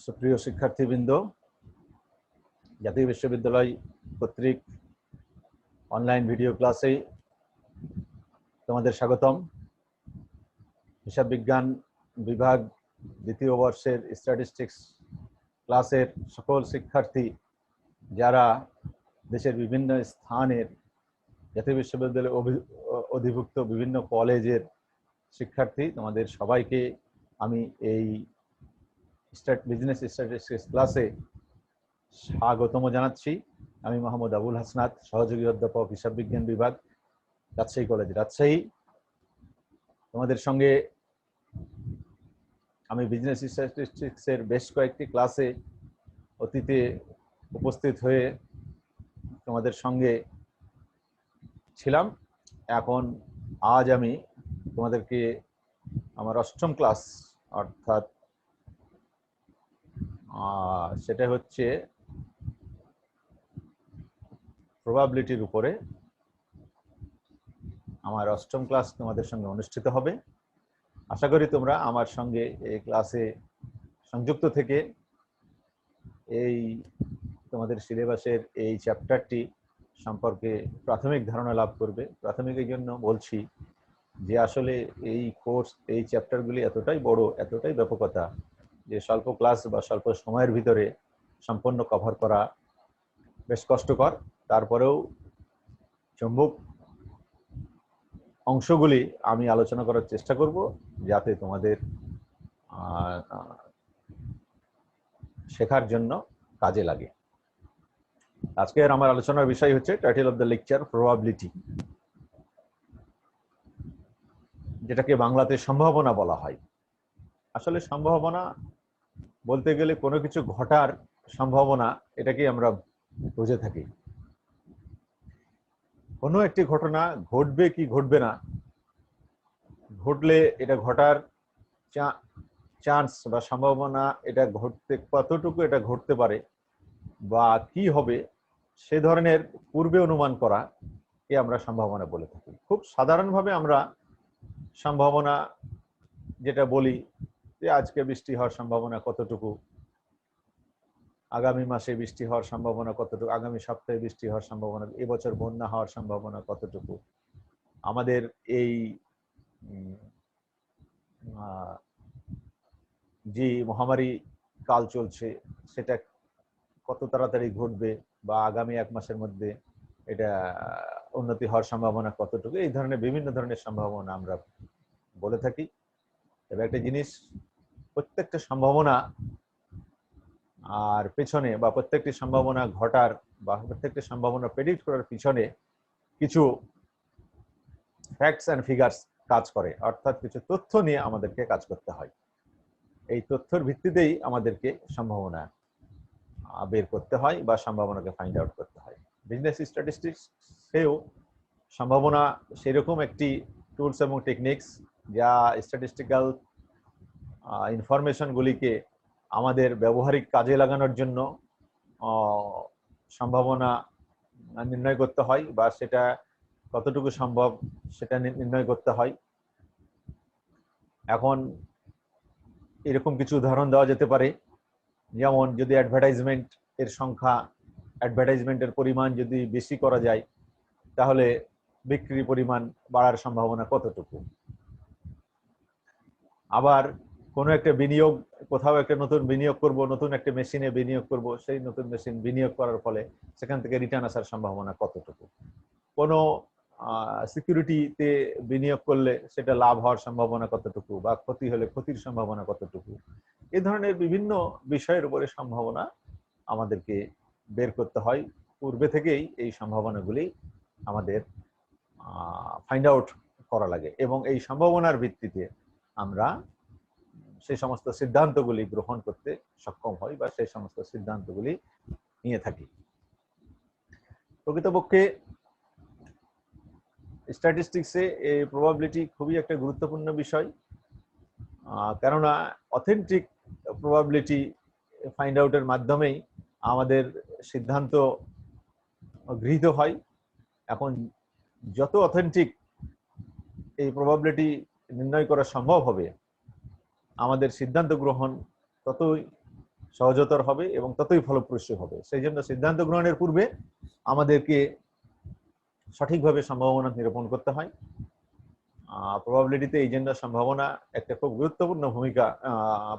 সুপ্রিয় শিক্ষার্থীবৃন্দ, জাতীয় বিশ্ববিদ্যালয় কর্তৃক অনলাইন ভিডিও ক্লাসে তোমাদের স্বাগতম। হিসাব বিজ্ঞান বিভাগ দ্বিতীয় বর্ষের স্ট্যাটিস্টিক্স ক্লাসের সকল শিক্ষার্থী যারা দেশের বিভিন্ন স্থানের জাতীয় বিশ্ববিদ্যালয়ে অধিভুক্ত বিভিন্ন কলেজের শিক্ষার্থী, তোমাদের সবাইকে আমি এই বিজনেস স্ট্যাটিস্টিক্স ক্লাসে স্বাগতম জানাচ্ছি। আমি মোহাম্মদ আবুল হাসনাত, সহযোগী অধ্যাপক হিসাব বিজ্ঞান বিভাগ, রাজশাহী কলেজ, রাজশাহী। তোমাদের সঙ্গে আমি বিজনেস স্ট্যাটিস্টিক্সের বেশ কয়েকটি ক্লাসে অতীতে উপস্থিত হয়ে তোমাদের সঙ্গে ছিলাম। এখন আজ আমি তোমাদেরকে আমার অষ্টম ক্লাস, অর্থাৎ সেটা হচ্ছে প্রবাবিলিটির উপরে আমার অষ্টম ক্লাস তোমাদের সঙ্গে অনুষ্ঠিত হবে। আশা করি তোমরা আমার সঙ্গে এই ক্লাসে সংযুক্ত থেকে এই তোমাদের সিলেবাসের এই চ্যাপ্টারটি সম্পর্কে প্রাথমিক ধারণা লাভ করবে। প্রাথমিক এই জন্য বলছি যে আসলে এই কোর্স, এই চ্যাপ্টারগুলি এতটাই বড়, এতটাই ব্যাপকতা যে স্বল্প ক্লাস বা স্বল্প সময়ের ভিতরে সম্পূর্ণ কভার করা বেশ কষ্টকর। তারপরেও চুম্বক অংশগুলি আমি আলোচনা করার চেষ্টা করব যাতে তোমাদের শেখার জন্য কাজে লাগে। আজকের আমার আলোচনার বিষয় হচ্ছে title of the lecture probability, যেটাকে বাংলাতে সম্ভাবনা বলা হয়। আসলে সম্ভাবনা বলতে গেলে কোনো কিছু ঘটার সম্ভাবনা, এটাকে আমরা বুঝে থাকি। কোনো একটি ঘটনা ঘটবে কি ঘটবে না, ঘটলে এটা ঘটার চান্স বা সম্ভাবনা, এটা ঘটতে কতটুকু এটা ঘটতে পারে বা কি হবে, সে ধরনের পূর্বে অনুমান করা কে আমরা সম্ভাবনা বলে থাকি। খুব সাধারণভাবে আমরা সম্ভাবনা যেটা বলি যে আজকে বৃষ্টি হওয়ার সম্ভাবনা কতটুকু, আগামী মাসে বৃষ্টি হওয়ার সম্ভাবনা কতটুকু, আগামী সপ্তাহে বৃষ্টি হওয়ার সম্ভাবনা, এবছর বন্যা হওয়ার সম্ভাবনা কতটুকু, আমাদের এই যে মহামারী কাল চলছে সেটা কত তাড়াতাড়ি ঘটবে বা আগামী এক মাসের মধ্যে এটা উন্নতি হওয়ার সম্ভাবনা কতটুকু, এই ধরনের বিভিন্ন ধরনের সম্ভাবনা আমরা বলে থাকি। তবে একটা জিনিস, প্রত্যেকটা সম্ভাবনা আর পেছনে বা প্রত্যেকটি সম্ভাবনা ঘটার বা প্রত্যেকটি সম্ভাবনা প্রেডিক্ট করার পিছনে কিছু ফ্যাক্টস অ্যান্ড ফিগার্স কাজ করে, অর্থাৎ কিছু তথ্য নিয়ে আমাদেরকে কাজ করতে হয়। এই তথ্যের ভিত্তিতেই আমাদেরকে সম্ভাবনা বের করতে হয় বা সম্ভাবনাকে ফাইন্ড আউট করতে হয়। বিজনেস স্ট্যাটিস্টিক্সেও সম্ভাবনা সেরকম একটি টুলস এবং টেকনিক্স যা স্ট্যাটিস্টিক্যাল ইনফরমেশনগুলিকে আমাদের ব্যবহারিক কাজে লাগানোর জন্য সম্ভাবনা নির্ণয় করতে হয় বা সেটা কতটুকু সম্ভব সেটা নির্ণয় করতে হয়। এখন এরকম কিছু উদাহরণ দেওয়া যেতে পারে, যেমন যদি অ্যাডভার্টাইজমেন্ট এর সংখ্যা, অ্যাডভার্টাইজমেন্টের পরিমাণ যদি বেশি করা যায় তাহলে বিক্রির পরিমাণ বাড়ার সম্ভাবনা কতটুকু। আবার কোনো একটা বিনিয়োগ, কোথাও একটা নতুন বিনিয়োগ করব, নতুন একটা মেশিনে বিনিয়োগ করব, সেই নতুন মেশিন বিনিয়োগ করার ফলে সেখান থেকে রিটার্ন আসার সম্ভাবনা কতটুকু। কোনো সিকিউরিটিতে বিনিয়োগ করলে সেটা লাভ হওয়ার সম্ভাবনা কতটুকু বা ক্ষতি হলে ক্ষতির সম্ভাবনা কতটুকু। এই ধরনের বিভিন্ন বিষয়ের উপরে সম্ভাবনা আমাদেরকে বের করতে হয়। পূর্বে থেকেই এই সম্ভাবনাগুলি আমাদের ফাইন্ড আউট করা লাগে এবং এই সম্ভাবনার ভিত্তিতে আমরা সেই সমস্ত সিদ্ধান্তগুলি গ্রহণ করতে সক্ষম হই বা সেই সমস্ত সিদ্ধান্তগুলি নিয়ে থাকি। প্রকৃতপক্ষে স্ট্যাটিস্টিক্সে এই প্রবাবিলিটি খুবই একটা গুরুত্বপূর্ণ বিষয়, কেননা অথেন্টিক প্রবাবিলিটি ফাইন্ড আউটের মাধ্যমেই আমাদের সিদ্ধান্ত গৃহীত হয়। এখন যত অথেন্টিক এই প্রবাবিলিটি নির্ণয় করা সম্ভব হবে, আমাদের সিদ্ধান্ত গ্রহণ ততই সহজতর হবে এবং ততই ফলপ্রসূ হবে। সেই জন্য সিদ্ধান্ত গ্রহণের পূর্বে আমাদেরকে সঠিকভাবে সম্ভাবনা নিরূপণ করতে হয়। প্রবাবিলিটিতে এই জন্য সম্ভাবনা একটা খুব গুরুত্বপূর্ণ ভূমিকা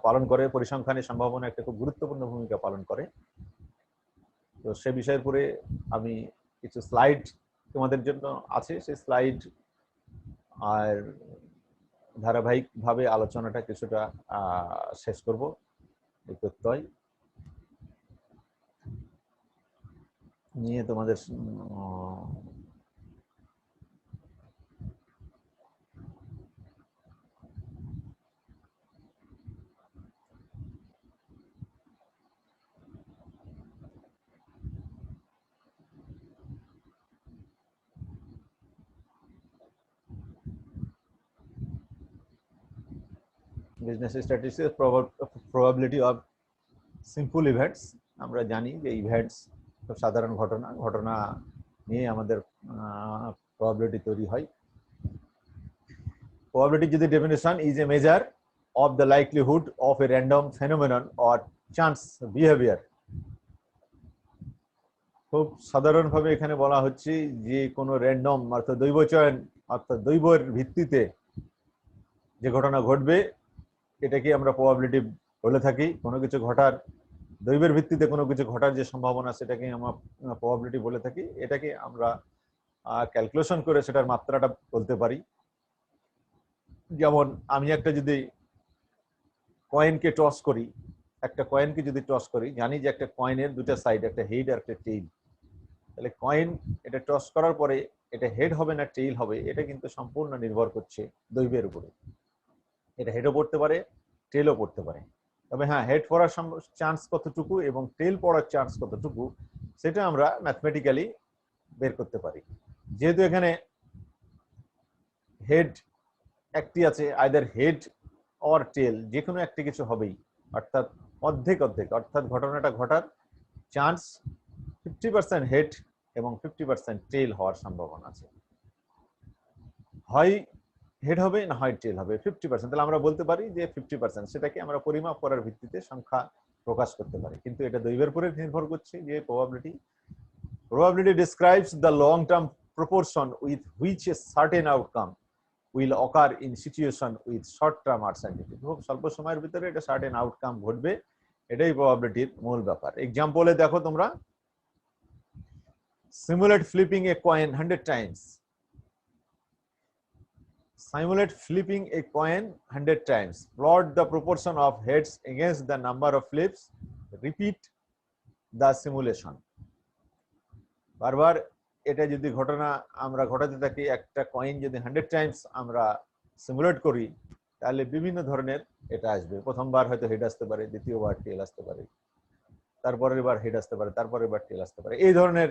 পালন করে, পরিসংখ্যানের সম্ভাবনা একটা খুব গুরুত্বপূর্ণ ভূমিকা পালন করে। তো সে বিষয়ের পরে আমি কিছু স্লাইড তোমাদের জন্য আছে, সেই স্লাইড আর ধারাবাহিকভাবে আলোচনাটা কিছুটা শেষ করব এই প্রত্যয় নিয়ে তোমাদের business statistics probability of simple events. আমরা জানি যে ইভেন্টস খুব সাধারণ ঘটনা নিয়ে আমাদের প্রবাবিলিটি তৈরি হয়। প্রবাবিলিটি যদি definition is a measure of the likelihood of A random phenomenon or chance behaviour. খুব সাধারণভাবে এখানে বলা হচ্ছে যে কোনো র্যান্ডম অর্থাৎ দৈবচয়ন অর্থাৎ দৈবের ভিত্তিতে যে ঘটনা ঘটবে এটাকে আমরা প্রবাবিলিটি বলে থাকি। কোনো কিছু ঘটার দৈবের ভিত্তিতে কোনো কিছু ঘটার যে সম্ভাবনা সেটাকে আমরা প্রবাবিলিটি বলে থাকি। এটাকে আমরা ক্যালকুলেশন করে সেটার মাত্রাটা বলতে পারি। যেমন আমি একটা যদি কয়েনকে টস করি, জানি যে একটা কয়েনের দুটো সাইড, একটা হেড আর একটা টেইল। তাহলে কয়েন এটা টস করার পরে এটা হেড হবে না টেইল হবে, এটা কিন্তু সম্পূর্ণ নির্ভর করছে দৈবের উপরে। এটা হেডও পড়তে পারে, টেলও পড়তে পারে। তবে হ্যাঁ, হেড পড়ার চান্স কতটুকু এবং টেল পড়ার চান্স কতটুকু সেটা আমরা ম্যাথমেটিক্যালি বের করতে পারি। যেহেতু এখানে হেড একটি আছে, আইদার হেড অর টেল, যে কোনো একটি কিছু হবেই, অর্থাৎ অর্ধেক অর্থাৎ ঘটনাটা ঘটার চান্স 50% হেড এবং 50% টেল হওয়ার সম্ভাবনা আছে। হয় হেড হবে না হয় টেল হবে 50%। তাহলে আমরা বলতে পারি যে 50%, সেটাকে আমরা পরিমাপ করার ভিত্তিতে সংখ্যা প্রকাশ করতে পারি। কিন্তু এটা দৈবের উপরে নির্ভর করছে যে probability describes the long term proportion with which a certain outcome will occur in situation with short term uncertainty। খুব স্বল্প সময়ের ভিতরে এটা সার্টেন আউটকাম ঘটবে, এটাই প্রবাবিলিটির মূল ব্যাপার। এক্সাম্পলে দেখো তোমরা, simulate flipping a coin 100 times. Simulate flipping a coin 100 times. Plot the proportion of heads against the number of flips. Repeat the simulation. বারবার এটা যদি ঘটনা আমরা ঘটাতে থাকি, একটা কয়েন যদি 100 টাইমস আমরা সিমুলেট করি, তাহলে বিভিন্ন ধরনের এটা আসবে। প্রথমবার হয়তো হেড আসতে পারে, দ্বিতীয়বার টেল আসতে পারে, তারপরের বার হেড আসতে পারে, তারপরের বার টেল আসতে পারে। এই ধরনের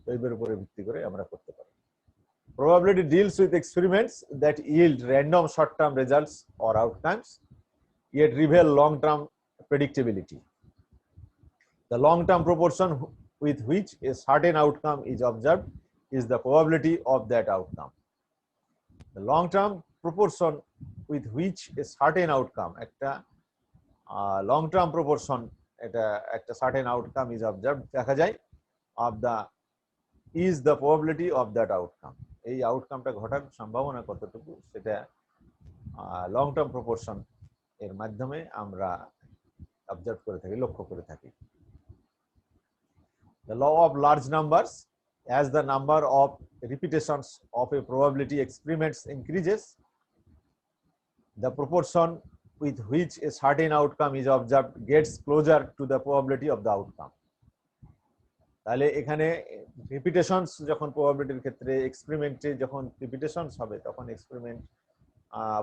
দৈবের উপরে ভিত্তি করে আমরা করতে পারি। Probability deals with experiments that yield random short-term results or outcomes, yet reveal long-term predictability. The long-term proportion with which a certain outcome is observed is the probability of that outcome. The long-term proportion with which a certain outcome, একটা long-term proportion, এটা একটা certain outcome is observed, দেখা যায়, of the is the probability of that outcome. এই আউটকামটা ঘটার সম্ভাবনা কতটুকু সেটা লং টার্ম প্রপোর্শন এর মাধ্যমে আমরা অবজার্ভ করে থাকি, লক্ষ্য করে থাকি। The law of large numbers: as the number of repetitions of a probability experiments increases, the proportion with which a certain outcome is observed gets closer to the probability of the outcome. তাহলে এখানে রিপিটেশনস যখন প্রবাবিলিটির ক্ষেত্রে, এক্সপেরিমেন্টে যখন রিপিটেশনস হবে তখন experiment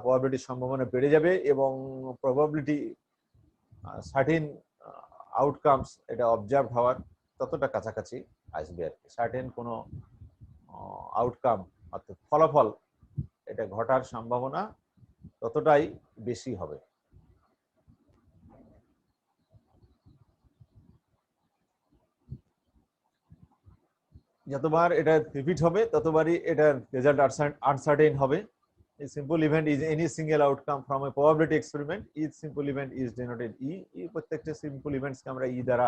প্রবাবিলিটির সম্ভাবনা বেড়ে যাবে এবং প্রবাবিলিটি সার্টেন আউটকামস এটা অবজার্ভ হওয়ার ততটা কাছাকাছি আসবে আর কি। সার্টেন কোনো আউটকাম অর্থাৎ ফলাফল এটা ঘটার সম্ভাবনা ততটাই বেশি হবে। যতবার এটা রিপিট হবে ততবারই এটার রেজাল্ট আনসার্টেন হবে। A simple event is any single outcome from a probability experiment. Each simple event is denoted E. এই প্রত্যেকটা সিম্পল ইভেন্টস কে আমরা ই দ্বারা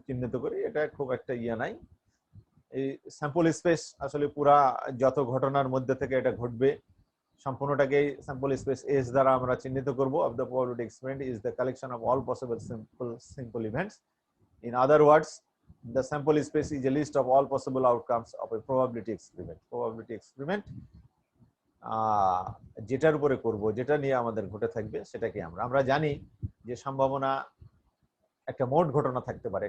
চিহ্নিত করি। এটা খুব একটা ইয়া নাই। এই স্যাম্পল স্পেস আসলে পুরা যত ঘটনার মধ্যে থেকে এটা ঘটবে সম্পূর্ণটাকেই স্যাম্পল স্পেস এস দ্বারা আমরা চিহ্নিত করব। Of the probability experiment is the collection of all possible simple events. In other words, the sample space is a list of all possible outcomes of a probability experiment. Probability experiment যেটার উপরে করব, যেটা নিয়ে আমাদের ঘটে থাকবে সেটাকে আমরা জানি যে সম্ভাবনা একটা মোট ঘটনা থাকতে পারে,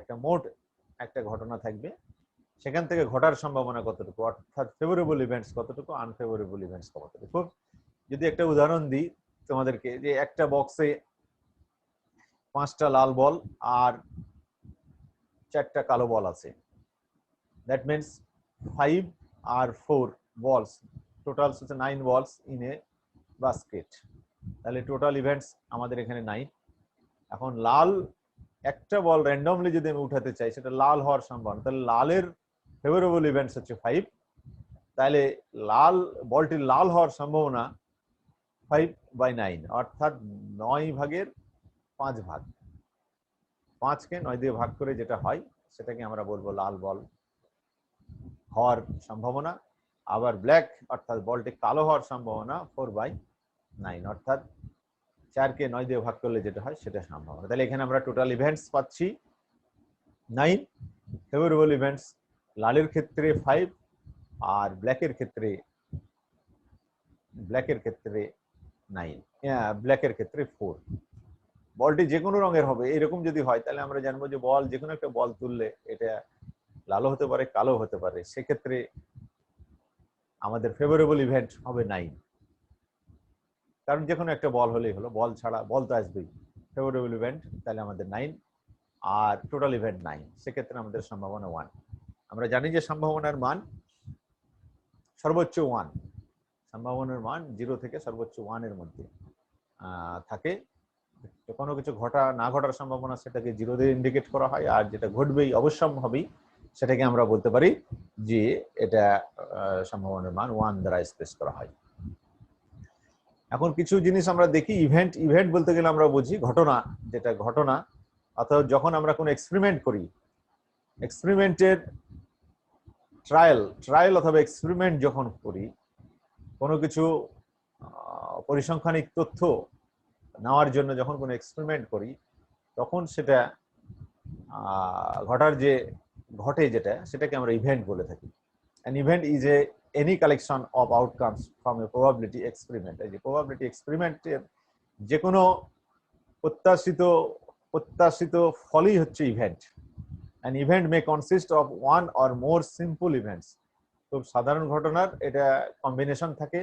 একটা ঘটনা থাকবে, সেখান থেকে ঘটার সম্ভাবনা কতটুকু, অর্থাৎ ফেভারেবল ইভেন্টস কতটুকু, আনফেভারেবল ইভেন্টস কতটুকু। যদি একটা উদাহরণ দিই তোমাদেরকে, যে একটা বক্সে 5টা লাল বল আর 4টা কালো বল আছে, দ্যাট মিনস 5 আর 4 বলস, টোটাল হচ্ছে 9 বলস ইন এ বাস্কেট। তাহলে টোটাল ইভেন্টস আমাদের এখানে 9। এখন লাল একটা বল র্যান্ডমলি যদি আমি উঠাতে চাই, সেটা লাল হওয়ার সম্ভাবনা, তাহলে লালের ফেভারেবল ইভেন্টস হচ্ছে 5। তাহলে বলটি লাল হওয়ার সম্ভাবনা 5/9, অর্থাৎ 9 ভাগের 5 ভাগ। 5কে 9 দিয়ে ভাগ করে যেটা হয় সেটাকে আমরা বলবো লাল বল হওয়ার সম্ভাবনা। আবার ব্ল্যাক অর্থাৎ বলটি কালো হওয়ার সম্ভাবনা 4/9, অর্থাৎ 4কে 9 দিয়ে ভাগ করলে যেটা হয় সেটা সম্ভাবনা। তাহলে এখানে আমরা টোটাল ইভেন্টস পাচ্ছি 9, ফেভারেবল ইভেন্টস লালের ক্ষেত্রে 5 আর ব্ল্যাকের ক্ষেত্রে 9, ব্ল্যাকের ক্ষেত্রে 4। বলটি যে কোনো রঙের হবে, এরকম যদি হয় তাহলে আমরা জানবো যে বল, যে কোনো একটা বল তুললে এটা লালও হতে পারে, কালো হতে পারে, সেক্ষেত্রে আমাদের ফেভারেবল ইভেন্ট হবে 9। কারণ যে কোনো একটা বল হলেই হলো, বল ছাড়া, বল তো আসবেই। ফেভারেবল ইভেন্ট তাহলে আমাদের 9 আর টোটাল ইভেন্ট 9, সেক্ষেত্রে আমাদের সম্ভাবনা 1। আমরা জানি যে সম্ভাবনার মান সর্বোচ্চ 1, সম্ভাবনার মান 0 থেকে সর্বোচ্চ 1 এর মধ্যে থাকে। কোনো কিছু না ঘটার সম্ভাবনা সেটাকে 0 দিয়ে ইন্ডিকেট করা হয়, আর যেটা ঘটবেই অবশ্যম্ভাবী সেটাকে আমরা বলতে পারি যে এটা সম্ভাবনার মান 1 দ্বারা স্পেস করা হয়। এখন কিছু জিনিস আমরা দেখি। ইভেন্ট বলতে গেলে আমরা বুঝি ঘটনা, যেটা ঘটনা, অর্থাৎ যখন আমরা কোনো এক্সপেরিমেন্ট করি, এক্সপেরিমেন্টের ট্রায়াল অথবা এক্সপেরিমেন্ট যখন করি, কোনো কিছু পরিসংখ্যানিক তথ্য নেওয়ার জন্য যখন কোনো এক্সপেরিমেন্ট করি, তখন সেটা ঘটে যেটা, সেটাকে আমরা ইভেন্ট বলে থাকি। An event is any collection of outcomes from a probability experiment. এই যে probability experiment-এর যে কোনো প্রত্যাশিত ফলই হচ্ছে event. An event may consist of one or more simple events. খুব সাধারণ ঘটনার এটা কম্বিনেশন থাকে।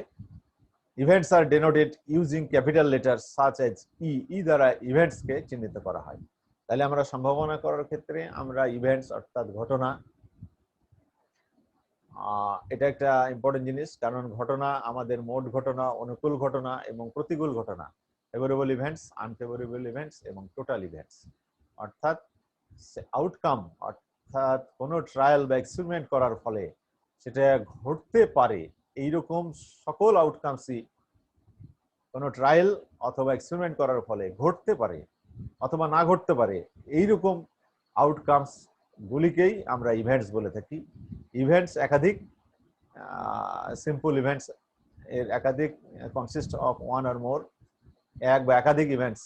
Events are denoted using capital letters such as E দ্বারা ইভেন্টস কে চিহ্নিত করা হয়। তাহলে আমরা সম্ভাবনা করার ক্ষেত্রে আমরা ইভেন্টস অর্থাৎ ঘটনা, এটা একটা ইম্পর্টেন্ট জিনিস, কারণ ঘটনা আমাদের মোট ঘটনা, অনুকূল ঘটনা এবং প্রতিকূল ঘটনা, ফেভারেবল ইভেন্টস, আনফেভারেবল ইভেন্টস এবং টোটাল ইভেন্টস, অর্থাৎ আউটকাম, অর্থাৎ কোনো ট্রায়াল বা এক্সপেরিমেন্ট করার ফলে সেটা ঘটতে পারে এইরকম সকল আউটকামসই কোনো ট্রায়াল অথবা এক্সপেরিমেন্ট করার ফলে ঘটতে পারে অথবা না ঘটতে পারে, এইরকম আউটকামস গুলিকেই আমরা ইভেন্টস বলে থাকি। ইভেন্টস একাধিক, সিম্পল ইভেন্টস এর একাধিক, consist of one or more, এক বা একাধিক ইভেন্টস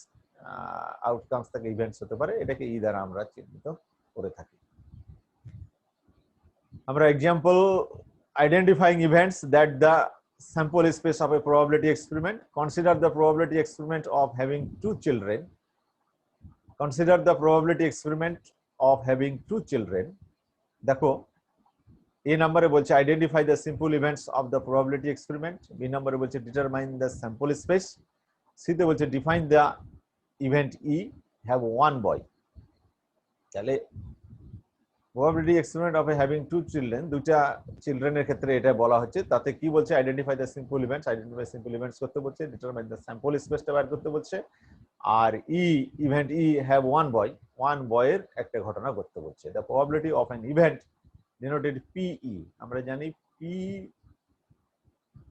আউটকামস থেকে ইভেন্টস হতে পারে, এটাকে ই দ্বারা আমরা চিহ্নিত করে থাকি। আমরা example, identifying events that the sample space of a probability experiment. Consider the probability experiment of having 2 children. Consider the probability experiment of having 2 children. দেখো, A নম্বরে বলছে identify the simple events of the probability experiment, B নম্বরে বলছে determine the sample space, সিতে বলছে define the event E have 1 boy. তাহলে probability experiment of having 2 children, দুইটা চিলড্রেনের ক্ষেত্রে এটা বলা হচ্ছে, তাতে কি বলছে identify the simple events, identify simple events করতে বলছে, ডিটারমাইন দ্য স্যাম্পল স্পেসটা বের করতে বলছে, আর ইভেন্ট ই হ্যাভ 1 বয়, 1 বয়ের একটা ঘটনা করতে বলছে। The probability of an event denoted PE, আমরা জানি P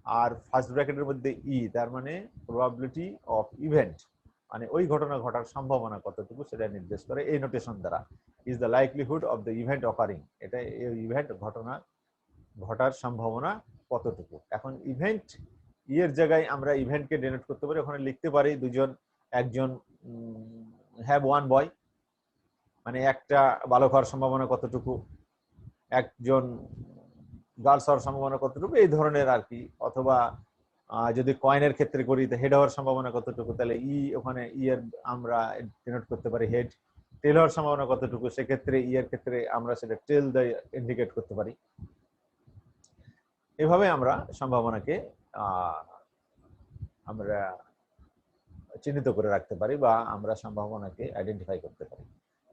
আর ফার্স্ট ব্র্যাকেটের মধ্যে ই, তার মানে প্রবাবিলিটি অফ ইভেন্ট, মানে ওই ঘটনা ঘটার সম্ভাবনা কতটুকু সেটা নির্দেশ করে এই নোটেশন দ্বারা। Is the likelihood of the event occurring, এটা এই ইভেন্ট ঘটনা ঘটার সম্ভাবনা কতটুকু। এখন ইভেন্ট এর জায়গায় আমরা ইভেন্টকে ডিনোট করতে পারি, ওখানে লিখতে পারি একজন হ্যাভ ওয়ান বয়, মানে একটা বালক হওয়ার সম্ভাবনা কতটুকু, একজন গার্লস হওয়ার সম্ভাবনা কতটুকু, এই ধরনের আর কি। অথবা যদি কয়েনের ক্ষেত্রে করি হেড হওয়ার সম্ভাবনা কতটুকু, তাহলে ওখানে এর আমরা ডিনোট করতে পারি হেড। টেল হওয়ার সম্ভাবনা কতটুকু, সেক্ষেত্রে এর ক্ষেত্রে আমরা সেটা টেল দিয়ে ইন্ডিকেট করতে পারি। এভাবে আমরা সম্ভাবনাকে আমরা চিহ্নিত করে রাখতে পারি বা আমরা সম্ভাবনাকে আইডেন্টিফাই করতে পারি।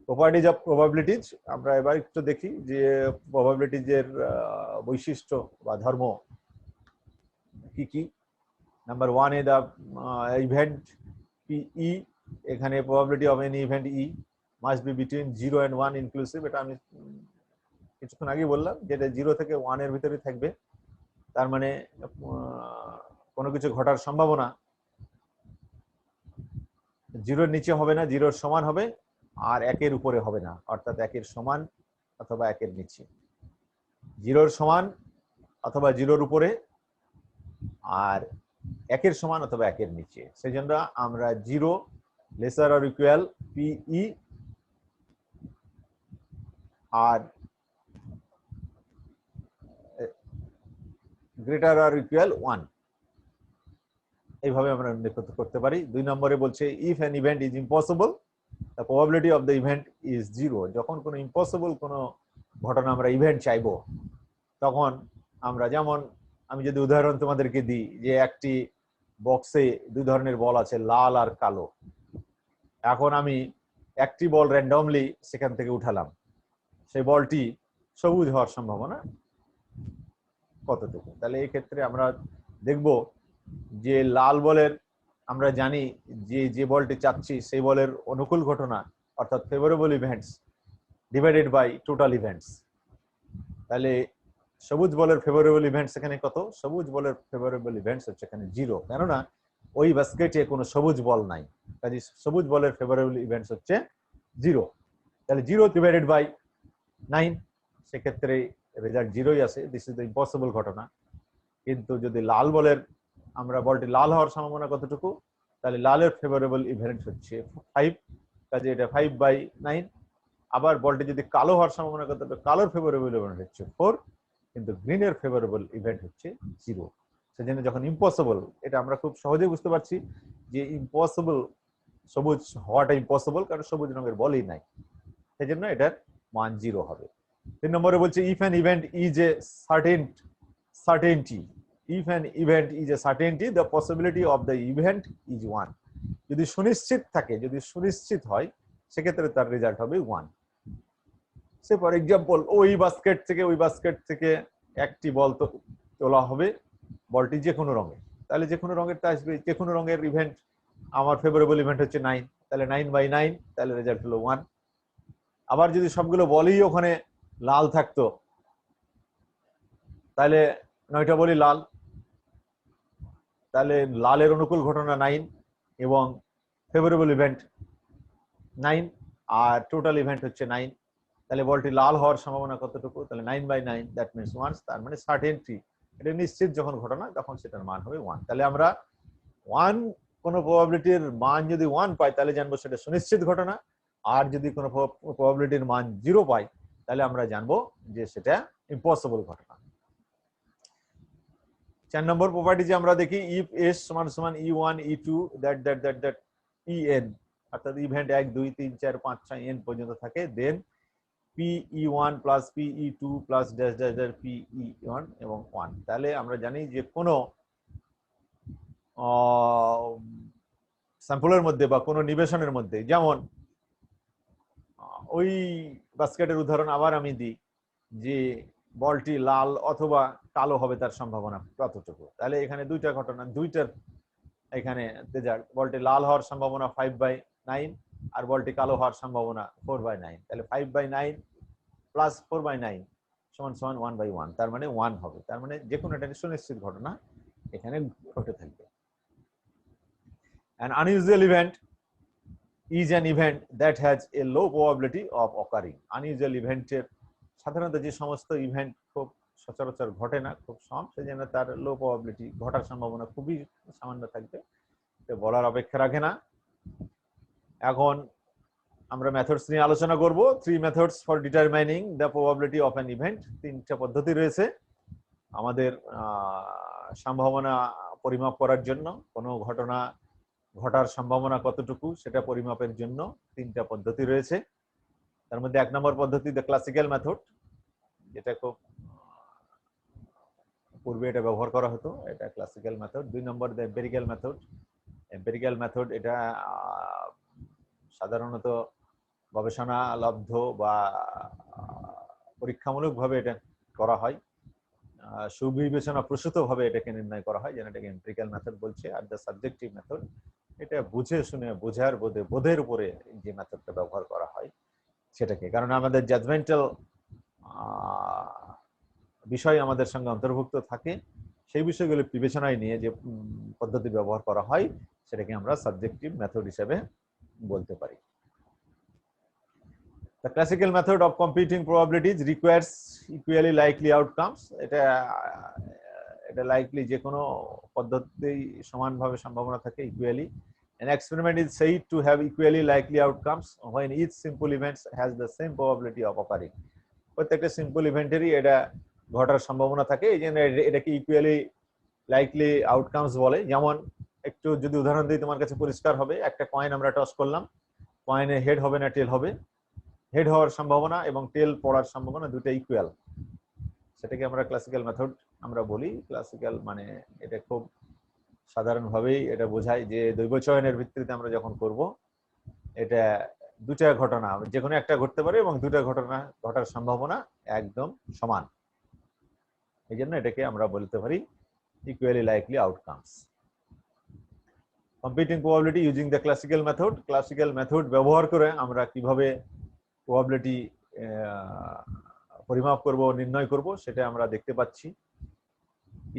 প্রপার্টিজ অফ প্রবাবিলিটিজ, আমরা এবার একটু দেখি যে প্রবাবিলিটিজের বৈশিষ্ট্য বা ধর্ম কি কি। নাম্বার 1 এ দা ইভেন্ট PE, এখানে probability of any event E must be between 0 and 1 inclusive. এটা আমি কিছুক্ষণ আগে বললাম, যেটা 0 থেকে 1 এর ভিতরে থাকবে। তার মানে কোনো কিছু ঘটার সম্ভাবনা 0-এর নিচে হবে না, 0-এর সমান হবে, আর 1-এর উপরে হবে না, অর্থাৎ 1-এর সমান অথবা 1-এর নিচে। 0-এর সমান অথবা 0-এর উপরে, আর 1-এর সমান অথবা 1-এর নিচে। সেই জন্য আমরা 0 লেসার অর ইকুয়াল PE আর গ্রেটার অর ইকুয়াল 1 এইভাবে আমরা নির্ণয় করতে পারি। 2 নম্বরে বলছে if an event is impossible the probability of the event is 0। যখন কোনো ইম্পসিবল কোনো ঘটনা আমরা ইভেন্ট চাইবো, তখন আমরা, যেমন আমি যদি উদাহরণ তোমাদেরকে দিই যে একটি বক্সে 2 ধরনের বল আছে, লাল আর কালো। এখন আমি একটি বল র্যান্ডমলি সেখান থেকে উঠালাম, সেই বলটি সবুজ হওয়ার সম্ভাবনা কতটুকু। তাহলে এই ক্ষেত্রে আমরা দেখব যে লাল বলের, আমরা জানি যে বলটি চাচ্ছি সেই বলের অনুকূল ঘটনা অর্থাৎ favourable events divided by total events. তাহলে সবুজ বলের ফেভারেবল ইভেন্টস এখানে কত? সবুজ বলের ফেভারেবল ইভেন্টস হচ্ছে এখানে 0, কেননা ওই বাস্কেটে কোনো সবুজ বল নাই, কাজে সবুজ বলের ফেভারেবল ইভেন্টস হচ্ছে 0। তাহলে 0 ডিভাইডেড বাই 9, সেক্ষেত্রে রেজাল্ট 0ই আসে। দিস ইজ দ্য ইম্পসিবল ঘটনা। কিন্তু যদি লাল বলের, আমরা বলটি লাল হওয়ার সম্ভাবনা কতটুকু, তাহলে লালের ফেভারেবল ইভেন্ট হচ্ছে 5, কাজে এটা 5/9। আবার বলটি যদি কালো হওয়ার সম্ভাবনা কতটুকু, কালোর ফেভারেবল ইভেন্ট হচ্ছে 4, কিন্তু গ্রিনের ফেভারেবল ইভেন্ট হচ্ছে 0। সেজন্য যখন ইম্পসিবল, এটা আমরা খুব সহজেই বুঝতে পারছি যে ইম্পসিবল, সবুজ হওয়াটা ইম্পসিবল, কারণ সবুজ রঙের বলই নাই, সেজন্য এটার মান 0 হবে। 3 নম্বরে বলছে if an event is a certainty, if an event is a certainty the possibility of the event is 1। যদি সুনিশ্চিত থাকে, যদি সুনিশ্চিত হয়, সেক্ষেত্রে তার রেজাল্ট হবে 1। সে ফর এক্সাম্পল ওই বাস্কেট থেকে একটি বল তোলা হবে, বলটি যে কোনো রঙের, তাহলে যে কোনো রঙের আসবে, যে কোনো রঙের ইভেন্ট, আমার ফেভারেবল ইভেন্ট হচ্ছে 9, তাহলে 9/9, তাহলে রেজাল্ট হলো 1। আবার যদি সবগুলো বলই ওখানে লাল থাকতো, তাহলে 9টা বলই লাল, তাহলে লালের অনুকূল ঘটনা 9 এবং ফেভারেবল ইভেন্ট 9 আর টোটাল ইভেন্ট হচ্ছে 9। তাহলে বলটি লাল হওয়ার সম্ভাবনা কতটুকু, তাহলে 9/9, দ্যাট মিনস 1। তার মানে সার্টেনটি, এটা নিশ্চিত যখন ঘটনা, তখন সেটার মান হবে 1। তাহলে আমরা 1 কোনো প্রবাবিলিটির মান যদি 1 পাই, তাহলে জানবো সেটা সুনিশ্চিত ঘটনা। আর যদি কোনো প্রবাবিলিটির মান 0 পাই, তাহলে আমরা জানবো যে সেটা ইম্পসিবল ঘটনা। 4 নম্বর প্রপার্টি যে আমরা দেখি, ইফ এস সমান সমান E1 E2 দ্যাট En, অর্থাৎ ইভেন্ট 1 2 3 4 5 6 n পর্যন্ত থাকে, দেন PE1 plus PE2 plus dash dash dash PE1 এবং 1। তাহলে আমরা জানি যে কোনো স্যাম্পলের মধ্যে বা কোনো নিবেশনের মধ্যে, যেমন ওই বাস্কেটের উদাহরণ আবার আমি দিই, যে বলটি লাল অথবা কালো হবে তার সম্ভাবনা কতটুকু। তাহলে এখানে দুইটা ঘটনা, দুইটার এখানে রেজাল্ট, বলটি লাল হওয়ার সম্ভাবনা 5/9 আর বলটি কালো হওয়ার সম্ভাবনা 4/9। তাহলে 5/9 প্লাস 4/9 সমান সমান 1/1, তার মানে 1 হবে। তার মানে যে কোনো একটা সুনিশ্চিত ঘটনা এখানে ঘটে থাকবে। An unusual event is an event that has a low probability of occurring. Unusual event-এর সাধারণত যে সমস্ত ইভেন্ট খুব সচরাচর ঘটে না, খুব কম, সেজন্য তার লো প্রবাবিলিটি, ঘটার সম্ভাবনা খুবই সামান্য থাকবে, এটা বলার অপেক্ষা রাখে না। এখন আমরা মেথডস নিয়ে আলোচনা করব। 3 methods for determining the probability of an event. 3টা পদ্ধতি রয়েছে আমাদের সম্ভাবনা পরিমাপ করার জন্য। কোনো ঘটনা ঘটার সম্ভাবনা কতটুকু সেটা পরিমাপের জন্য 3টা পদ্ধতি রয়েছে। তার মধ্যে 1 নম্বর পদ্ধতি দ্য ক্লাসিক্যাল মেথড, যেটা খুব পূর্বে এটা ব্যবহার করা হতো, এটা classical method. 2 number the empirical method. Empirical method এটা সাধারণত গবেষণা লব্ধ বা পরীক্ষামূলকভাবে এটা করা হয়, সুবিবেচনা প্রসূতভাবে এটাকে নির্ণয় করা হয়, যেন এটাকে এম্পিরিক্যাল মেথড বলছে। আর দ্য সাবজেক্টিভ মেথড, এটা বুঝে শুনে বোঝার বোধের উপরে যে মেথডটা ব্যবহার করা হয় সেটাকে, কারণ আমাদের জাজমেন্টাল বিষয় আমাদের সঙ্গে অন্তর্ভুক্ত থাকে, সেই বিষয়গুলো বিবেচনায় নিয়ে যে পদ্ধতি ব্যবহার করা হয় সেটাকে আমরা সাবজেক্টিভ মেথড হিসেবে বলতে পারি। The classical method of computing probabilities requires equally likely outcomes. এটা likely যে কোনো পদ্ধতি সমানভাবে সম্ভাবনা থাকে, equally. An experiment is said to have equally likely outcomes when each simple event has the same probability of occurring. প্রত্যেকটা simple ইভেন্টেরই এটা ঘটার সম্ভাবনা থাকে, এই জন্য এটাকে ইকুয়ালি লাইকলি আউটকামস বলে। যেমন একটু যদি উদাহরণ দিই তোমার কাছে পরিষ্কার হবে, একটা কয়েন আমরা টস করলাম, কয়েনে হেড হবে না টেল হবে, হেড হওয়ার সম্ভাবনা এবং টেল পড়ার সম্ভাবনা দুটো ইকুয়াল, সেটাকে আমরা ক্লাসিক্যাল মেথড আমরা বলি। ক্লাসিক্যাল মানে এটা খুব সাধারণভাবেই এটা বোঝায় যে দৈব চয়নের ভিত্তিতে আমরা যখন করব, এটা দুটা ঘটনা যে কোনো একটা ঘটতে পারে এবং দুটা ঘটনা ঘটার সম্ভাবনা একদম সমান, এই জন্য এটাকে আমরা বলতে পারি equally likely outcomes. Computing probability using the classical method. Classical method ব্যবহার করে আমরা কিভাবে প্রবাবিলিটি পরিমাপ করব, নির্ণয় করব, সেটা আমরা দেখতে পাচ্ছি।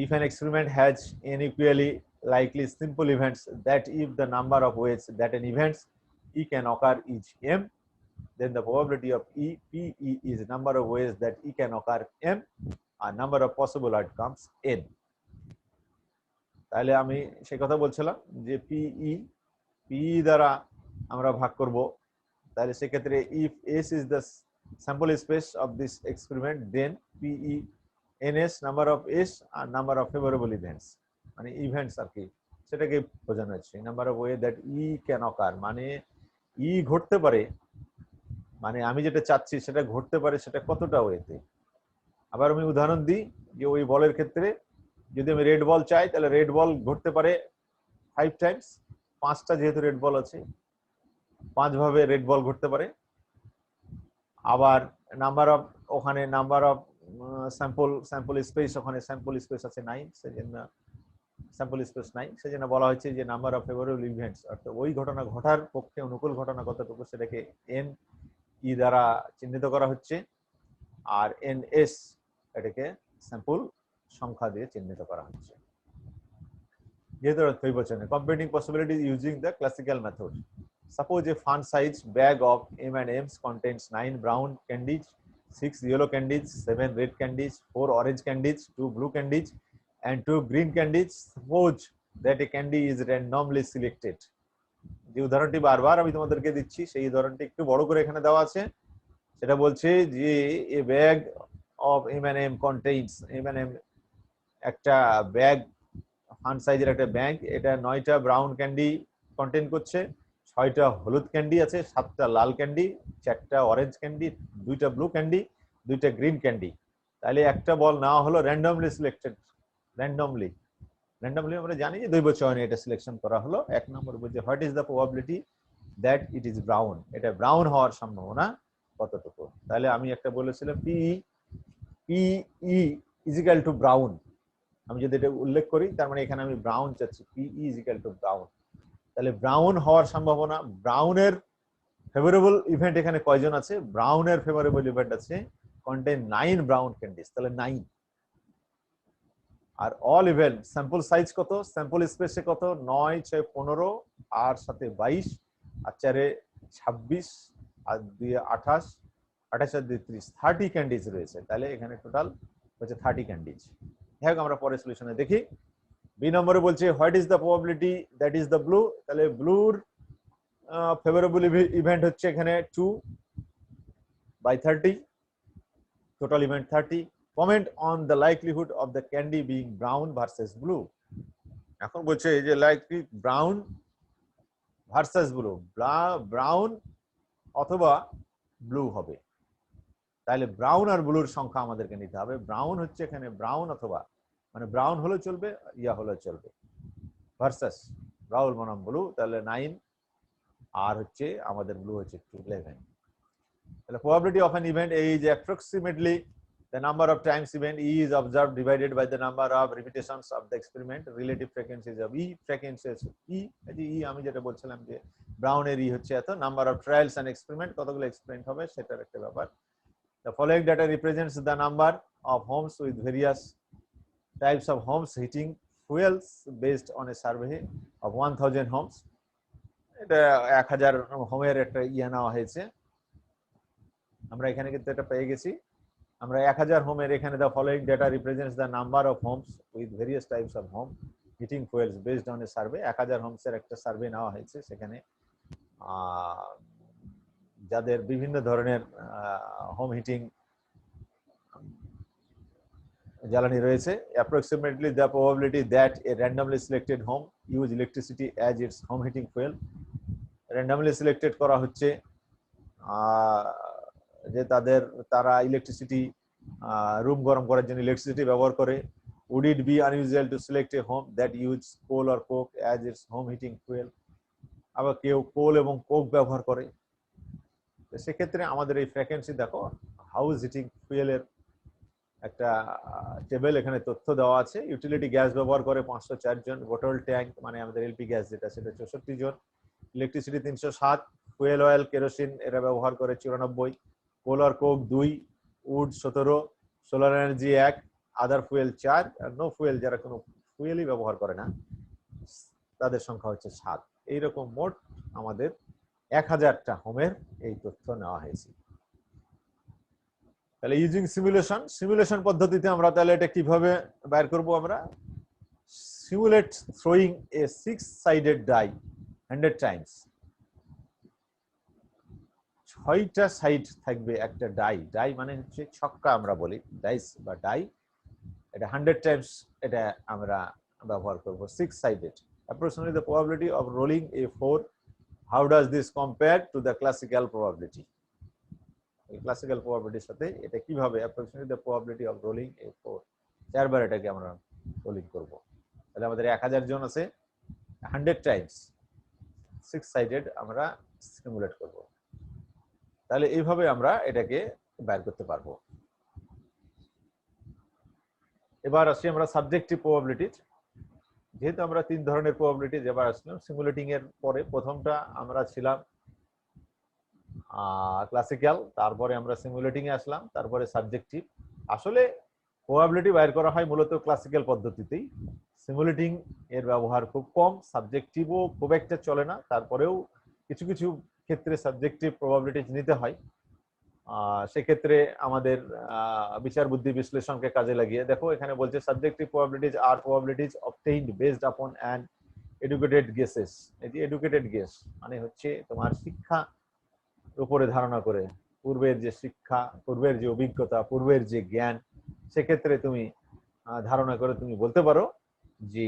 If an experiment has unequally likely simple events, that if the number of ways that an event E can occur is m, then the probability of PE is number of ways that E can occur m, and number of possible outcomes n. তাহলে আমি সেই কথা বলছিলাম যে PE দ্বারা আমরা ভাগ করব, তাহলে সেক্ষেত্রে if S is the sample space of this experiment, then PE ns number of S আর number of favorable events, মানে ইভেন্টস আর কি, সেটাকে বোঝানো হচ্ছে। Number of way that E can occur, মানে ই ঘটতে পারে, মানে আমি যেটা চাচ্ছি সেটা ঘটতে পারে, সেটা কতটা ওয়েতে। আবার আমি উদাহরণ দিই যে ওই বলের ক্ষেত্রে যদি আমি রেড বল চাই, তাহলে রেড বল ঘটতে পারে 5 টাইমস, 5টা যেহেতু রেড বল আছে 5 ভাবে রেড বল ঘটতে পারে। আবার নাম্বার অফ, ওখানে নাম্বার অফ স্যাম্পল স্পেস, ওখানে স্যাম্পল স্পেস আছে 9, সেজন্য স্যাম্পল স্পেস 9, সেজন্য বলা হয়েছে যে নাম্বার অফ ফেভারেবল ইভেন্টস, অর্থাৎ ওই ঘটনা ঘটার পক্ষে অনুকূল ঘটনা কতটুকু সেটাকে এন ই দ্বারা চিহ্নিত করা হচ্ছে, আর এন এস এটাকে স্যাম্পল সংখ্যা দিয়ে চিহ্নিত করা হচ্ছে। যেহেতু দ্বৈবচনে computing possibility using the classical method. Suppose a fun size bag of M&Ms contains 9 brown candies, 6 yellow candies, 7 red candies, 4 orange candies, 2 blue candies, and 2 green candies. Suppose that a candy is randomly selected. যে উদাহরণটি বারবার আমি তোমাদেরকে দিচ্ছি, সেই উদাহরণটি একটু বড় করে এখানে দেওয়া আছে। সেটা বলছে যে a bag of M&M contains, M&M একটা ব্যাগ, ফান সাইজের একটা ব্যাগ, এটা 9টা ব্রাউন ক্যান্ডি কন্টেইন করছে, 6টা হলুদ ক্যান্ডি আছে, 7টা লাল ক্যান্ডি, 4টা অরেঞ্জ ক্যান্ডি, 2টা ব্লু ক্যান্ডি, 2টা গ্রিন ক্যান্ডি। তাহলে একটা বল নেওয়া হলো র্যান্ডমলি সিলেক্টেড, র্যান্ডমলি আমরা জানি যে দৈব চয়নে এটা সিলেকশন করা হলো। 1 নম্বর বলছে what is the probability that it is brown, এটা ব্রাউন হওয়ার সম্ভাবনা কতটুকু। তাহলে আমি একটা বলেছিলাম PE is equal to brown, আমি যদি এটা উল্লেখ করি তার মানে এখানে আমি ব্রাউন চাচ্ছি, PE is equal to brown. তাহলে ব্রাউন হওয়ার সম্ভাবনা, ব্রাউনের ফেভারেবল ইভেন্ট এখানে কয়জন আছে, ব্রাউনের ফেভারেবল ইভেন্ট আছে কন্টেইন 9 ব্রাউন ক্যান্ডিস, তাহলে 9 আর অল ইভেন্ট স্যাম্পল সাইজ কত, স্যাম্পল স্পেসে কত, 9 6 15 আর সাথে 22 আর 4 26 আর 2 28 28 আর 2 30 30 ক্যান্ডিজ রয়েছে। তাহলে এখানে টোটাল হচ্ছে 30 ক্যান্ডিজ। যাই আমরা পরে সলিউশনে দেখি। বি নম্বরে বলছে what is the probability that is the blue. তাহলে ব্লুর ফেভারেবল ইভেন্ট হচ্ছে এখানে 2/30, total event 30। Comment on the likelihood of the candy being brown versus blue. এখন বলছে এই যে likely brown versus blue, brown অথবা ব্লু হবে। তাহলে ব্রাউন আর ব্লুর সংখ্যা আমাদেরকে নিতে হবে। ব্রাউন হচ্ছে এখানে ব্রাউন অথবা, মানে ব্রাউন হলেও চলবে, ইয়া হলেও চলবে, ভার্সাস ব্রাউন বনাম ব্লু। তাহলে 9 আর হচ্ছে আমাদের ব্লু হচ্ছে 11। তাহলে probability of an event A is approximately the number of times event E is observed divided by the number of repetitions of the experiment. Relative frequencies of E, frequencies E, এই আমি যেটা বলছিলাম যে ব্রাউনের E হচ্ছে এত, number of trials and experiment, কতগুলো experiment হবে সেটার একটা ব্যাপার। The following data represents the number of homes with various types of homes heating fuels based on a survey of 1000 homes. এটা 1000 হোমের একটা ইয়ে নেওয়া হয়েছে। আমরা এখানে কিন্তু এটা পেয়ে গেছি। আমরা 1000 হোমের এখানে the following data represents the number of homes with various types of home heating fuels based on a survey. 1000 হোমসের একটা সার্ভে নেওয়া হয়েছে, সেখানে যাদের বিভিন্ন ধরনের হোম হিটিং জ্বালানি রয়েছে। approximately the probability that a randomly selected home use electricity as its home heating fuel. randomly selected করা হচ্ছে যে তারা ইলেকট্রিসিটি, রুম গরম করার জন্য ইলেকট্রিসিটি ব্যবহার করে। would it be unusual to select a home that use coal or coke as its home heating fuel? আবার কেউ কোল এবং কোক ব্যবহার করে। তো সেক্ষেত্রে আমাদের এই ফ্রিকোয়েন্সি দেখো, হাউস হিটিং ফুয়েলের একটা টেবিল এখানে তথ্য দেওয়া আছে। ইউটিলিটি গ্যাস ব্যবহার করে 504 জন, বোটল ট্যাঙ্ক মানে আমাদের এলপি গ্যাস যেটা সেটা 64 জন, ইলেকট্রিসিটি 307, ফুয়েল অয়েল কেরোসিন এরা ব্যবহার করে 94, কোল আর coke 2, wood 17, solar energy 1, other fuel 4, আর নো ফুয়েল যারা কোনো ফুয়েলই ব্যবহার করে না তাদের সংখ্যা হচ্ছে 7। এইরকম মোট আমাদের 1000টা হোমের এই তথ্য নেওয়া হয়েছে। তাহলে ইউজিং সিমুলেশন পদ্ধতিতে আমরা তাহলে এটা কিভাবে বের করব? আমরা সিমুলেট থ্রোয়িং এ 6-sided ডাই 100 টাইমস। 6টা সাইড থাকবে একটা ডাই মানে হচ্ছে ছক্কা আমরা বলি, ডাইস বা ডাই। এটা 100 টাইমস এটা আমরা ব্যবহার করব 6-sided। approximately the probability of rolling a 4. how does this compare to the classical probability? Classical প্রবাবিলিটির সাথে এটা কিভাবে approximately the probability of rolling a 4, চারবার এটাকে আমরা রোলিং করব। তাহলে আমাদের 1000 জন আছে, 100 টাইমস 6-sided আমরা সিমুলেট করব। তাহলে এইভাবে আমরা এটাকে বের করতে পারবো। এবার আসি আমরা সাবজেক্টিভ প্রবাবিলিটি। যেহেতু আমরা 3 ধরনের প্রবাবিলিটি যেবার আসলাম সিমুলেটিং এর পরে, প্রথমটা আমরা ছিলাম ক্লাসিক্যাল, তারপরে আমরা সিমুলেটিং এ আসলাম, তারপরে সাবজেক্টিভ। আসলে প্রবাবিলিটি বের করা হয় মূলত ক্লাসিক্যাল পদ্ধতিতেই, সিমুলেটিং এর ব্যবহার খুব কম, সাবজেক্টিভও খুব একটা চলে না। তারপরেও কিছু কিছু ক্ষেত্রে সাবজেক্টিভ প্রবাবিলিটি নিতে হয়। সেক্ষেত্রে আমাদের বিচার বুদ্ধি বিশ্লেষণকে কাজে লাগিয়ে দেখো, এখানে বলছে সাবজেক্টিভ প্রবাবিলিটিজ আর প্রবাবিলিটিজ অবটেইনড বেসড আপন অ্যান এডুকেটেড গেসেস। এই যে এডুকেটেড গেস মানে হচ্ছে তোমার শিক্ষা উপরে ধারণা করে, পূর্বের যে শিক্ষা, পূর্বের যে অভিজ্ঞতা, পূর্বের যে জ্ঞান, সেক্ষেত্রে তুমি ধারণা করে তুমি বলতে পারো যে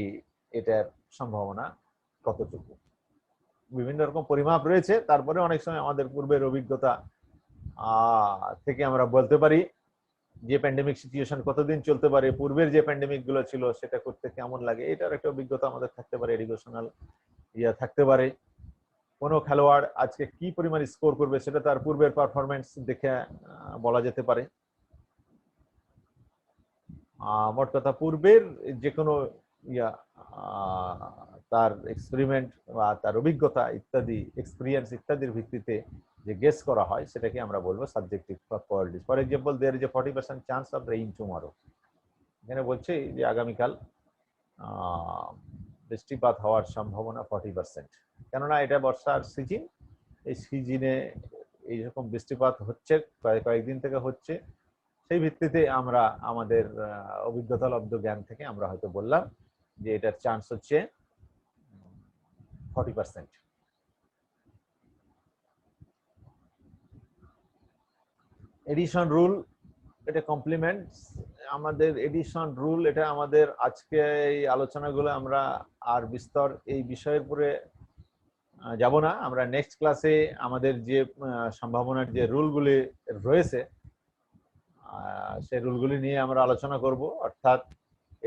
এটার সম্ভাবনা কতটুকু। বিভিন্ন রকম পরিমাপ রয়েছে, তারপরে অনেক সময় আমাদের পূর্বের অভিজ্ঞতা থেকে আমরা বলতে পারি যে প্যান্ডেমিক সিচুয়েশন কতদিন চলতে পারে, পূর্বের যে প্যান্ডেমিক গুলো ছিল সেটা করতে কেমন লাগে, এটার একটা অভিজ্ঞতা আমাদের থাকতে পারে, এডুকেশনাল ইয়া থাকতে পারে। কোনো খেলোয়াড় আজকে কি পরিমাণ স্কোর করবে সেটা তার পূর্বের পারফরমেন্স দেখে বলা যেতে পারে। মোট কথা পূর্বের যে কোনো ইয়া তার এক্সপেরিমেন্ট বা তার অভিজ্ঞতা ইত্যাদি, এক্সপিরিয়েন্স ইত্যাদির ভিত্তিতে যে গেস করা হয় সেটাকে আমরা বলবো subjective probabilities. For example, there is a 40% chance of rain tomorrow. এখানে বলছে যে আগামীকাল বৃষ্টিপাত হওয়ার সম্ভাবনা 40%। কেননা এটা বর্ষার সিজন, এই সিজনে এইরকম বৃষ্টিপাত হচ্ছে, কয়েকদিন থেকে হচ্ছে। সেই ভিত্তিতে আমরা আমাদের অভিজ্ঞতা লব্ধ জ্ঞান থেকে আমরা হয়তো বললাম যে এটার চান্স হচ্ছে 40%। এডিশন রুল, এটা কমপ্লিমেন্টস আমাদের এডিশন রুল, এটা আমাদের আজকে এই আলোচনাগুলো আমরা আর বিস্তর এই বিষয়ের উপরে যাব না। আমরা নেক্সট ক্লাসে আমাদের যে সম্ভাবনার যে রুলগুলি রয়েছে সেই রুলগুলি নিয়ে আমরা আলোচনা করব, অর্থাৎ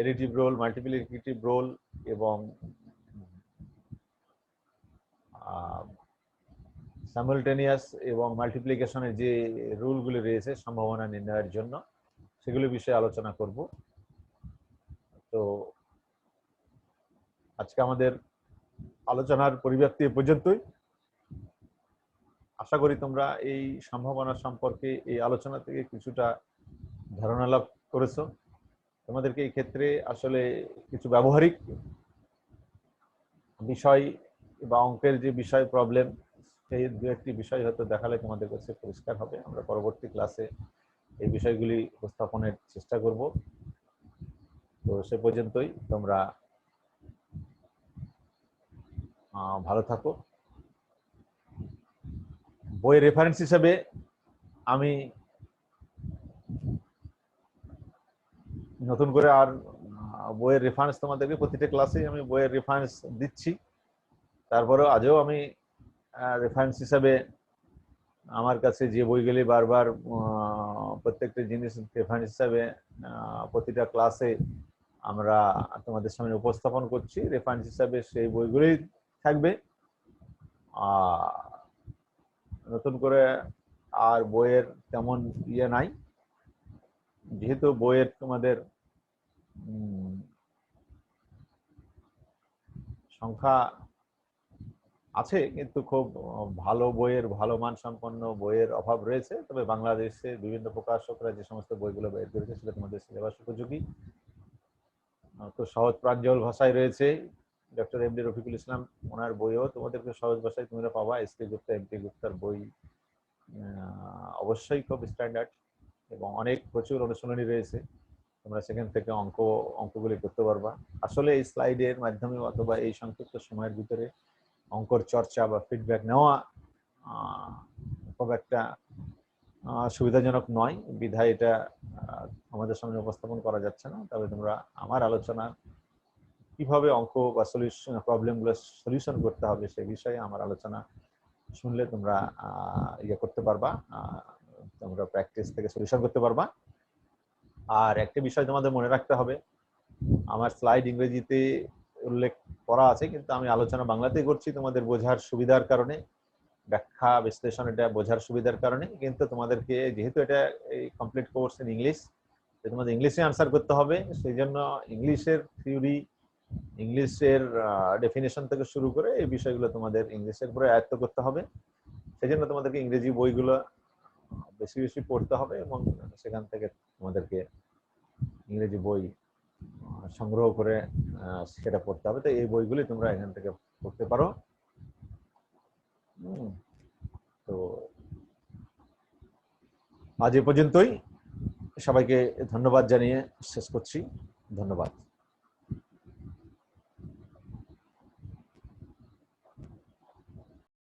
এডিটিভ রোল, মাল্টিপ্লিকেটিভ রোল এবং সাইমালটেনিয়াস এবং মাল্টিপ্লিকেশনের যে রুলগুলি রয়েছে সম্ভাবনা নির্ণয়ের জন্য, সেগুলি বিষয়ে আলোচনা করব। তো আজকে আমাদের আলোচনার পরিব্যাপ্তি এ পর্যন্তই। আশা করি তোমরা এই সম্ভাবনা সম্পর্কে এই আলোচনা থেকে কিছুটা ধারণা লাভ করেছো। তোমাদেরকে এই ক্ষেত্রে আসলে কিছু ব্যবহারিক বিষয় বা অঙ্কের যে বিষয় প্রবলেম, সেই দু একটি বিষয় হয়তো দেখালে তোমাদের কাছে পরিষ্কার হবে। আমরা পরবর্তী ক্লাসে এই বিষয়গুলি উপস্থাপনের চেষ্টা করব। তো সে পর্যন্তই তোমরা ভালো থাকো। বইয়ের রেফারেন্স হিসেবে আমি নতুন করে আর বইয়ের রেফারেন্স তোমাদেরকে প্রতিটা ক্লাসে আমি বইয়ের রেফারেন্স দিচ্ছি। তারপরেও আজও আমি রেফারেন্স হিসাবে আমার কাছে যে বইগুলি বারবার প্রত্যেকটা জিনিস রেফারেন্স হিসাবে প্রতিটা ক্লাসে আমরা তোমাদের সামনে উপস্থাপন করছি, রেফারেন্স হিসাবে সেই বইগুলি থাকবে। নতুন করে আর বইয়ের তেমন ইয়ে নাই, যেহেতু বইয়ের তোমাদের সংখ্যা আছে, কিন্তু খুব ভালো বইয়ের, ভালো মানসম্পন্ন বইয়ের অভাব রয়েছে। তবে বাংলাদেশে বিভিন্ন প্রকাশকরা যে সমস্ত বইগুলো বের করেছে সেটা তোমাদের সিলেবাস উপযোগী, তো সহজ প্রাঞ্জল ভাষায় রয়েছে। ডক্টর এমডি রফিকুল ইসলাম, ওনার বইও তোমাদেরকে সহজ ভাষায় তোমরা পাবা। এসকে গুপ্তা, এমপি গুপ্তার বই অবশ্যই খুব স্ট্যান্ডার্ড এবং অনেক প্রচুর অনুশীলনী রয়েছে। তোমরা সেখান থেকে অঙ্কগুলি করতে পারবা। আসলে এই স্লাইডের মাধ্যমে অথবা এই সংক্ষিপ্ত সময়ের ভিতরে অঙ্কর চর্চা বা ফিডব্যাক নেওয়া খুব একটা সুবিধাজনক নয়, বিধায় এটা আমাদের সামনে উপস্থাপন করা যাচ্ছে না। তবে তোমরা আমার আলোচনা কিভাবে অঙ্ক বা সলিউশন প্রবলেমগুলো সলিউশন করতে হবে সে বিষয়ে আমার আলোচনা শুনলে তোমরা ইয়ে করতে পারবা, তোমরা প্র্যাকটিস থেকে সলিউশন করতে পারবা। আর একটা বিষয় তোমাদের মনে রাখতে হবে, আমার স্লাইড ইংরেজিতে উল্লেখ করা আছে, কিন্তু আমি আলোচনা বাংলাতেই করছি তোমাদের বোঝার সুবিধার কারণে, ব্যাখ্যা বিশ্লেষণ এটা বোঝার সুবিধার কারণে। কিন্তু তোমাদেরকে যেহেতু এটা এই কমপ্লিট কোর্স ইন ইংলিশ, তোমাদের ইংলিশে আনসার করতে হবে। সেই জন্য ইংলিশের থিওরি, ইংলিশের ডেফিনেশন থেকে শুরু করে এই বিষয়গুলো তোমাদের ইংলিশের উপরে আয়ত্ত করতে হবে। সেই জন্য তোমাদেরকে ইংরেজি বইগুলো বেশি বেশি পড়তে হবে এবং সেখান থেকে তোমাদেরকে ইংরেজি বই সংগ্রহ করে সেটা পড়তে হবে। তো এই বইগুলি তোমরা এখান থেকে পড়তে পারো। তো আজ এ পর্যন্তই, সবাইকে ধন্যবাদ জানিয়ে শেষ করছি। ধন্যবাদ।